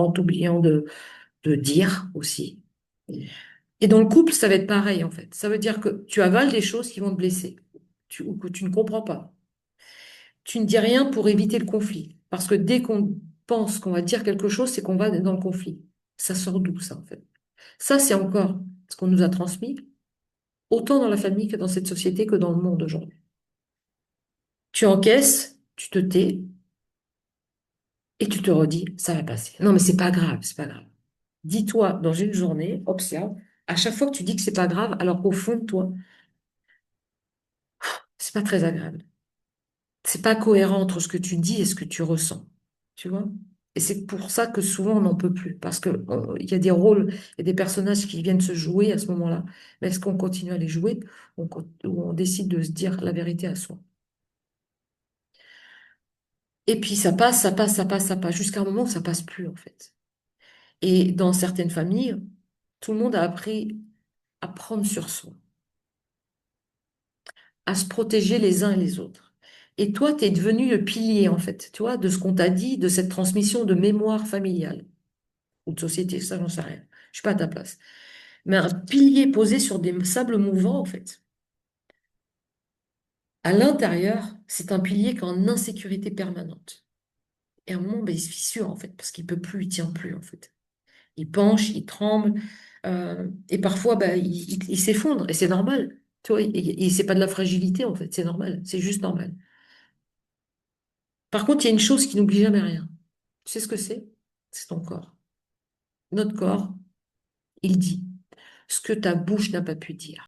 en t'oubliant de dire aussi. Et dans le couple, ça va être pareil, en fait. Ça veut dire que tu avales des choses qui vont te blesser, ou que tu ne comprends pas. Tu ne dis rien pour éviter le conflit. Parce que dès qu'on pense qu'on va dire quelque chose, c'est qu'on va dans le conflit. Ça sort d'où, ça, en fait? Ça, c'est encore ce qu'on nous a transmis, autant dans la famille que dans cette société que dans le monde aujourd'hui. Tu encaisses, tu te tais et tu te redis, ça va passer. Non, mais c'est pas grave, c'est pas grave. Dis-toi dans une journée, observe, à chaque fois que tu dis que c'est pas grave, alors qu'au fond de toi, c'est pas très agréable. C'est pas cohérent entre ce que tu dis et ce que tu ressens. Tu vois? Et c'est pour ça que souvent on n'en peut plus. Parce que il y a des rôles et des personnages qui viennent se jouer à ce moment-là. Mais est-ce qu'on continue à les jouer ou on décide de se dire la vérité à soi? Et puis ça passe, ça passe, ça passe, ça passe, jusqu'à un moment où ça passe plus, en fait. Et dans certaines familles, tout le monde a appris à prendre sur soi, à se protéger les uns et les autres. Et toi, tu es devenu le pilier, en fait, tu vois, de ce qu'on t'a dit, de cette transmission de mémoire familiale ou de société, ça, j'en sais rien. Je suis pas à ta place. Mais un pilier posé sur des sables mouvants, en fait. À l'intérieur, c'est un pilier qui est en insécurité permanente. Et à un moment, ben, il se fissure, en fait, parce qu'il peut plus, il tient plus, en fait. Il penche, il tremble, et parfois, ben, il s'effondre, et c'est normal. Tu vois, et c'est pas de la fragilité, en fait, c'est normal, c'est juste normal. Par contre, il y a une chose qui n'oublie jamais rien. Tu sais ce que c'est? C'est ton corps. Notre corps, il dit ce que ta bouche n'a pas pu dire.